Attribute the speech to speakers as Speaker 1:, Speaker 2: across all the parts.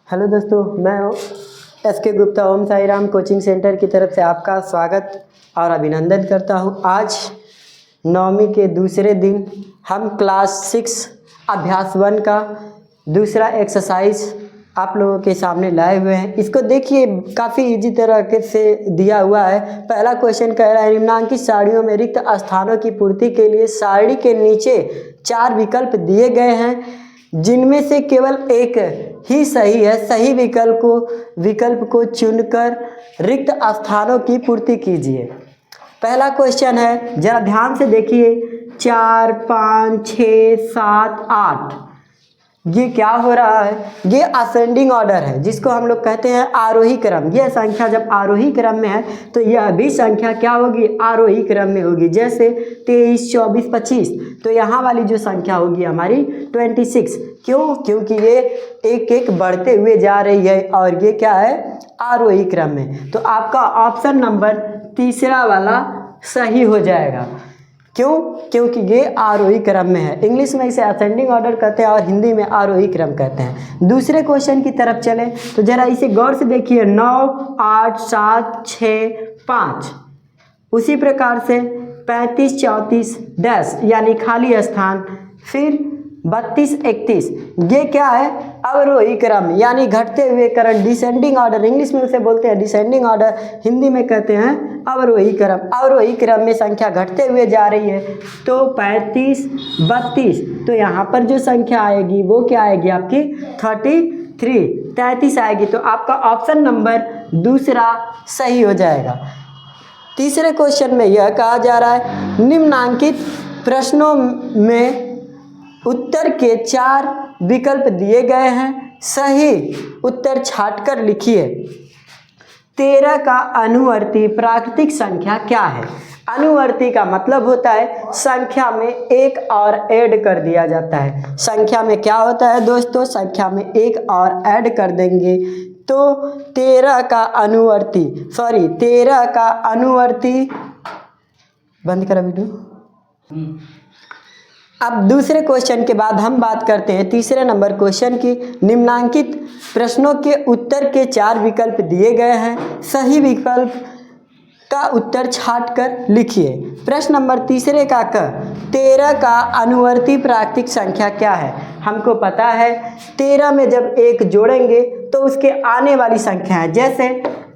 Speaker 1: Hello दोस्तों, मैं हूँ एस.के. गुप्ता ओम साई राम कोचिंग सेंटर की तरफ से आपका स्वागत और अभिनंदन करता हूँ। आज 9वीं के दूसरे दिन हम क्लास 6 अभ्यास 1 का दूसरा एक्सरसाइज आप लोगों के सामने लाए हुए हैं। इसको देखिए, काफ़ी इजी तरीके से दिया हुआ है। पहला क्वेश्चन कह रहा है निम्नांकित सारणियों में रिक्त स्थानों की पूर्ति के लिए सारणी के नीचे 4 विकल्प दिए गए हैं, जिनमें से केवल एक ही सही है। सही विकल्प को चुनकर रिक्त स्थानों की पूर्ति कीजिए। पहला क्वेश्चन है, जरा ध्यान से देखिए, 4, 5, 6, 7, 8 ये क्या हो रहा है? ये असेंडिंग ऑर्डर है, जिसको हम लोग कहते हैं आरोही क्रम। यह संख्या जब आरोही क्रम में है तो यह भी संख्या क्या होगी? आरोही क्रम में होगी। जैसे 23, 24, 25, तो यहाँ वाली जो संख्या होगी हमारी 26। क्यों? क्योंकि ये एक एक बढ़ते हुए जा रही है और ये क्या है? आरोही क्रम में। तो आपका ऑप्शन नंबर तीसरा वाला सही हो जाएगा। क्यों? क्योंकि ये आरोही क्रम में है। इंग्लिश में इसे असेंडिंग ऑर्डर कहते हैं और हिंदी में आरोही क्रम कहते हैं। दूसरे क्वेश्चन की तरफ चलें तो जरा इसे गौर से देखिए, 9, 8, 7, 6, 5। उसी प्रकार से 35, 34 डैश यानी खाली स्थान, फिर 32, 31 ये क्या है? अवरोही क्रम यानी घटते हुए क्रम, डिसेंडिंग ऑर्डर। इंग्लिश में उसे बोलते हैं डिसेंडिंग ऑर्डर, हिंदी में कहते हैं अवरोही क्रम। अवरोही क्रम में संख्या घटते हुए जा रही है। तो 35, 32, तो यहाँ पर जो संख्या आएगी वो क्या आएगी? आपकी 33 आएगी। तो आपका ऑप्शन नंबर दूसरा सही हो जाएगा। तीसरे क्वेश्चन में यह कहा जा रहा है निम्नांकित प्रश्नों में उत्तर के 4 विकल्प दिए गए हैं, सही उत्तर छांटकर लिखिए। 13 का अनुवर्ती प्राकृतिक संख्या क्या है? अनुवर्ती का मतलब होता है संख्या में एक और ऐड कर दिया जाता है। संख्या में क्या होता है दोस्तों? संख्या में एक और ऐड कर देंगे तो 13 का अनुवर्ती बंद करा वीडियो। अब दूसरे क्वेश्चन के बाद हम बात करते हैं तीसरे नंबर क्वेश्चन की। निम्नांकित प्रश्नों के उत्तर के 4 विकल्प दिए गए हैं, सही विकल्प का उत्तर छांटकर लिखिए। प्रश्न नंबर तीसरे का 13 का अनुवर्ती प्राकृतिक संख्या क्या है? हमको पता है 13 में जब 1 जोड़ेंगे तो उसके आने वाली संख्या है। जैसे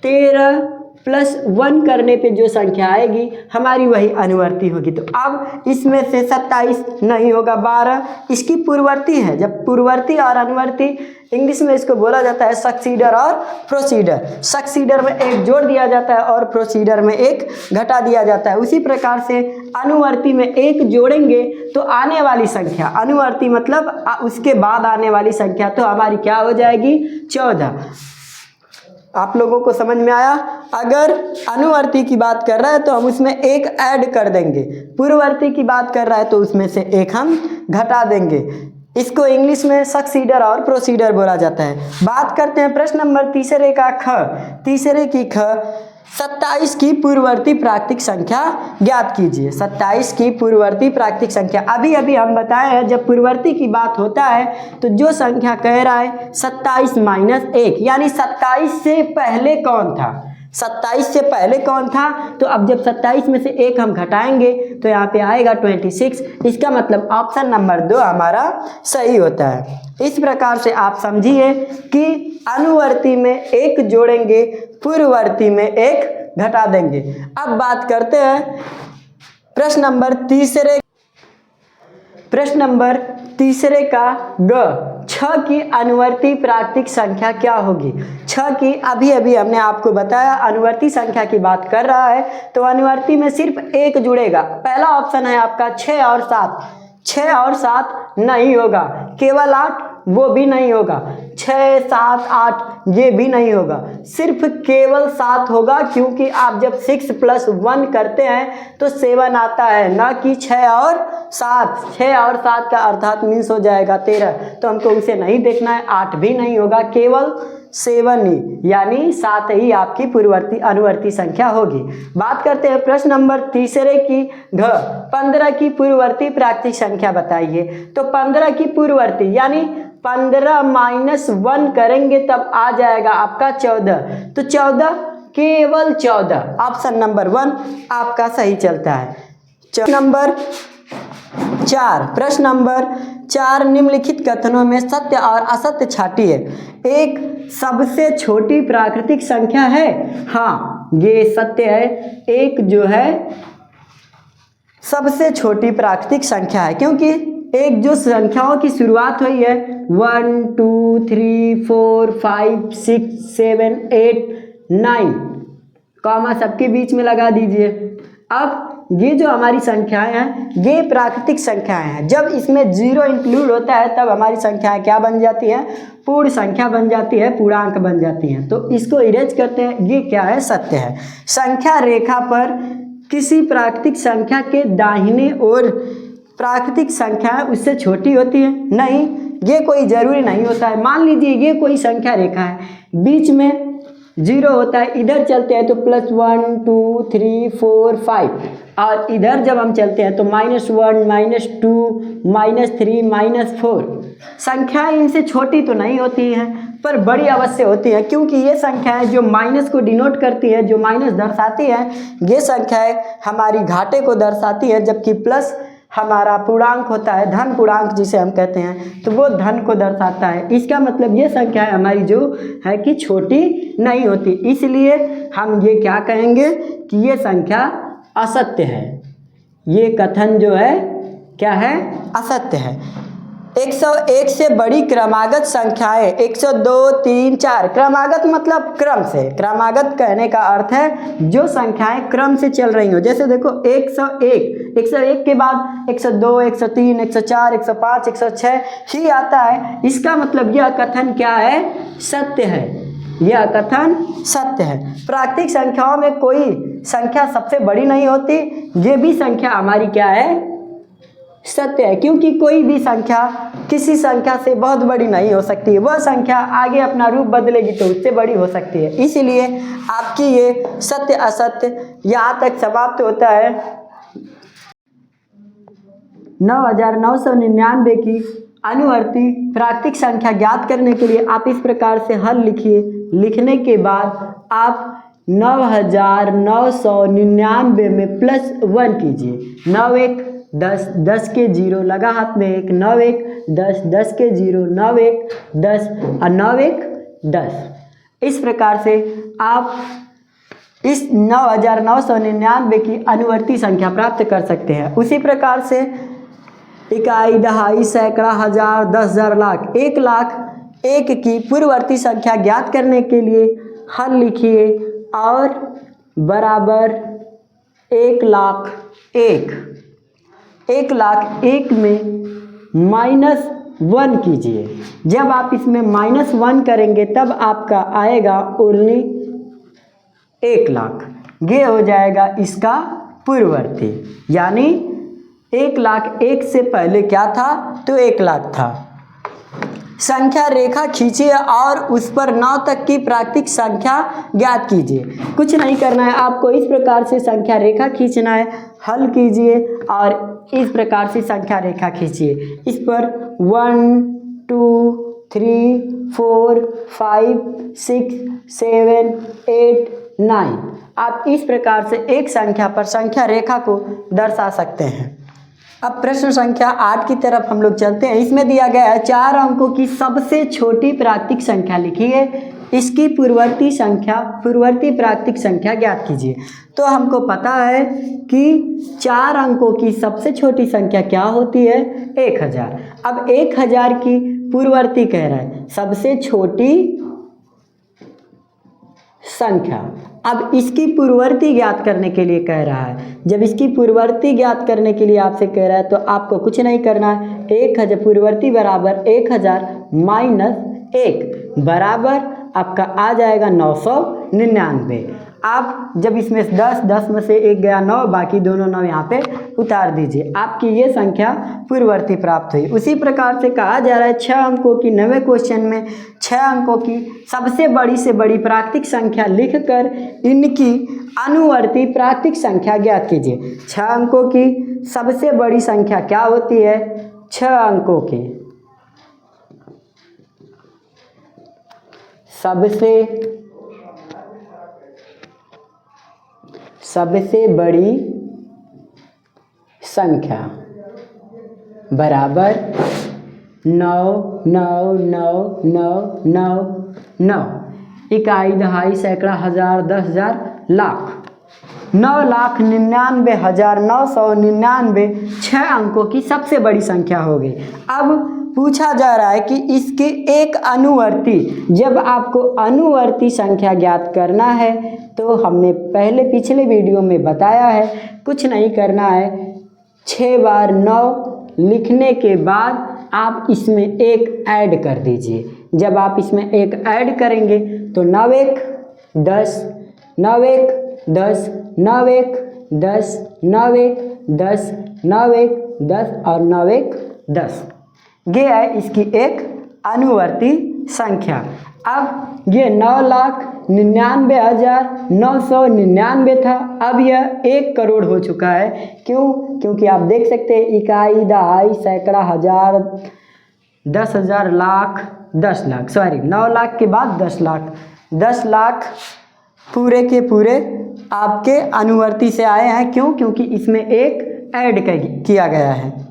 Speaker 1: 13 + 1 करने पे जो संख्या आएगी हमारी वही अनुवर्ती होगी। तो अब इसमें से 27 नहीं होगा, 12 इसकी पूर्ववर्ती है। जब पूर्ववर्ती और अनुवर्ती, इंग्लिश में इसको बोला जाता है सक्सीडर और प्रोसीडर। सक्सीडर में 1 जोड़ दिया जाता है और प्रोसीडर में 1 घटा दिया जाता है। उसी प्रकार से अनुवर्ती में 1 जोड़ेंगे तो आने वाली संख्या, अनुवर्ती मतलब उसके बाद आने वाली संख्या, तो हमारी क्या हो जाएगी? 14। आप लोगों को समझ में आया? अगर अनुवर्ती की बात कर रहा है तो हम उसमें 1 ऐड कर देंगे, पूर्ववर्ती की बात कर रहा है तो उसमें से 1 हम घटा देंगे। इसको इंग्लिश में सक्सीडर और प्रोसीडर बोला जाता है। बात करते हैं प्रश्न नंबर तीसरे का तीसरे की 27 की पूर्ववर्ती प्राकृतिक संख्या ज्ञात कीजिए। 27 की पूर्ववर्ती प्राकृतिक संख्या, अभी हम बताए हैं जब पूर्ववर्ती की बात होता है तो जो संख्या कह रहा है 27 - 1, यानी 27 से पहले कौन था? 27 से पहले कौन था? तो अब जब 27 में से 1 हम घटाएंगे तो यहाँ पे आएगा 26। इसका मतलब ऑप्शन नंबर 2 हमारा सही होता है। इस प्रकार से आप समझिए कि अनुवर्ती में 1 जोड़ेंगे, पूर्ववर्ती में 1 घटा देंगे। अब बात करते हैं प्रश्न नंबर तीसरे का 6 की अनुवर्ती प्राकृतिक संख्या क्या होगी? 6 की अभी हमने आपको बताया अनुवर्ती संख्या की बात कर रहा है तो अनुवर्ती में सिर्फ 1 जुड़ेगा। पहला ऑप्शन है आपका 6 और 7। 6 और 7 नहीं होगा, केवल 8 वो भी नहीं होगा, 6, 7, 8 ये भी नहीं होगा, सिर्फ केवल 7 होगा। क्योंकि आप जब 6 + 1 करते हैं तो 7 आता है, ना कि 6 और 7। 6 और 7 का अर्थात मीन्स हो जाएगा 13, तो हमको उसे नहीं देखना है। 8 भी नहीं होगा, केवल 7 यानी 7 ही आपकी पूर्ववर्ती अनुवर्ती संख्या होगी। बात करते हैं प्रश्न नंबर तीसरे की घ 15 की पूर्ववर्ती प्राकृतिक संख्या बताइए। तो 15 की पूर्ववर्ती यानी 15 माइनस 1 करेंगे तब आ जाएगा आपका 14। तो 14 केवल 14 ऑप्शन नंबर 1 आपका सही चलता है। नंबर 4 प्रश्न नंबर 4 निम्नलिखित कथनों में सत्य और असत्य छांटिए। एक सबसे छोटी प्राकृतिक संख्या है, हाँ ये सत्य है। एक जो है सबसे छोटी प्राकृतिक संख्या है, क्योंकि एक जो संख्याओं की शुरुआत हुई है 1 2 3 4 5 6 7 8 9 कॉमा सबके बीच में लगा दीजिए। अब ये जो हमारी संख्याएं हैं ये प्राकृतिक संख्याएं हैं। जब इसमें 0 इंक्लूड होता है तब हमारी संख्याएं क्या बन जाती हैं? पूर्ण संख्या बन जाती है, पूर्णांक बन जाती हैं। तो इसको इरेज करते हैं, ये क्या है? सत्य है। संख्या रेखा पर किसी प्राकृतिक संख्या के दाहिने ओर प्राकृतिक संख्या उससे छोटी होती है? नहीं, ये कोई ज़रूरी नहीं होता है। मान लीजिए ये कोई संख्या रेखा है, बीच में 0 होता है, इधर चलते हैं तो +1 2 3 4 5 और इधर जब हम चलते हैं तो -1 -2 -3 -4 संख्याएं इनसे छोटी तो नहीं होती हैं पर बड़ी अवश्य होती है, क्योंकि ये संख्याएं जो माइनस को डिनोट करती है, जो माइनस दर्शाती है, ये संख्याएं हमारी घाटे को दर्शाती है, जबकि प्लस हमारा पूर्णांक होता है, धन पूर्णांक जिसे हम कहते हैं, तो वो धन को दर्शाता है। इसका मतलब ये संख्या हमारी जो है कि छोटी नहीं होती, इसलिए हम ये क्या कहेंगे कि ये संख्या असत्य है। ये कथन जो है क्या है? असत्य है। 101 से बड़ी क्रमागत संख्याएं 102 3 4 क्रमागत मतलब क्रम से। क्रमागत कहने का अर्थ है जो संख्याएं क्रम से चल रही हो। जैसे देखो 101 के बाद 102 103 104 105 106 ही आता है। इसका मतलब यह कथन क्या है? सत्य है। यह कथन सत्य है। प्राकृतिक संख्याओं में कोई संख्या सबसे बड़ी नहीं होती। ये भी संख्या हमारी क्या है? सत्य है, क्योंकि कोई भी संख्या किसी संख्या से बहुत बड़ी नहीं हो सकती। वह संख्या आगे अपना रूप बदलेगी तो उससे बड़ी हो सकती है। इसीलिए आपकी ये सत्य असत्य यहाँ तक समाप्त होता है। 9999 की अनुवर्ती प्राकृतिक संख्या ज्ञात करने के लिए आप इस प्रकार से हल लिखिए। लिखने के बाद आप 9999 में +1 कीजिए। 9 1 10 10 के 0 लगा हाथ में 1 9 1 10 10 के 0 9 1 10 और 9 1 10। इस प्रकार से आप इस 9999 की अनुवर्ती संख्या प्राप्त कर सकते हैं। उसी प्रकार से इकाई दहाई सैकड़ा हजार 10,000 लाख 1,00,001 की पूर्ववर्ती संख्या ज्ञात करने के लिए हल लिखिए और बराबर 1,00,01 1,00,01 में -1 कीजिए। जब आप इसमें -1 करेंगे तब आपका आएगा ओनली 1,00,000। ये हो जाएगा इसका पूर्ववर्ती, यानी 1,00,01 से पहले क्या था? तो 1,00,000 था। संख्या रेखा खींचिए और उस पर 9 तक की प्राकृतिक संख्या ज्ञात कीजिए। कुछ नहीं करना है आपको, इस प्रकार से संख्या रेखा खींचना है। हल कीजिए और इस प्रकार से संख्या रेखा खींचिए। इस पर 1 2 3 4 5 6 7 8 9 आप इस प्रकार से एक संख्या पर संख्या रेखा को दर्शा सकते हैं। अब प्रश्न संख्या 8 की तरफ हम लोग चलते हैं। इसमें दिया गया है 4 अंकों की सबसे छोटी प्राकृतिक संख्या लिखिए, इसकी पूर्ववर्ती प्राकृतिक संख्या ज्ञात कीजिए। तो हमको पता है कि 4 अंकों की सबसे छोटी संख्या क्या होती है? 1000। अब 1000 की पूर्ववर्ती कह रहा है, सबसे छोटी संख्या। अब इसकी पूर्ववर्ती ज्ञात करने के लिए कह रहा है। जब इसकी पूर्ववर्ती ज्ञात करने के लिए आपसे कह रहा है तो आपको कुछ नहीं करना है। 1000 पूर्ववर्ती बराबर 1000 - 1 बराबर आपका आ जाएगा 999। आप जब इसमें 10 में से 1 गया 9, बाकी दोनों 9 यहाँ पे उतार दीजिए, आपकी ये संख्या पूर्ववर्ती प्राप्त हुई। उसी प्रकार से कहा जा रहा है 6 अंकों की 9वें क्वेश्चन में 6 अंकों की सबसे बड़ी से बड़ी प्राकृतिक संख्या लिखकर इनकी अनुवर्ती प्राकृतिक संख्या ज्ञात कीजिए। 6 अंकों की सबसे बड़ी संख्या क्या होती है? 6 अंकों की सबसे बड़ी संख्या बराबर 9 9 9 9 9 9 इकाई, दहाई, सैकड़ा, हजार, 10,000, लाख। 9,99,999 6 अंकों की सबसे बड़ी संख्या हो गई। अब पूछा जा रहा है कि इसके एक अनुवर्ती, जब आपको अनुवर्ती संख्या ज्ञात करना है तो हमने पहले पिछले वीडियो में बताया है, कुछ नहीं करना है। 6 बार 9 लिखने के बाद आप इसमें 1 ऐड कर दीजिए। जब आप इसमें 1 ऐड करेंगे तो 9 1 10, 9 1 10, 9 1 10, 9 1 10, 9 1 10 और 9 1 10। ये है इसकी एक अनुवर्ती संख्या। अब ये 9,99,999 था, अब यह 1 करोड़ हो चुका है। क्यों? क्योंकि आप देख सकते हैं इकाई, दहाई, सैकड़ा, हजार, 10,000, लाख, 10 लाख, सॉरी 9 लाख के बाद 10 लाख, 10 लाख पूरे के पूरे आपके अनुवर्ती से आए हैं। क्यों? क्योंकि इसमें 1 ऐड किया गया है।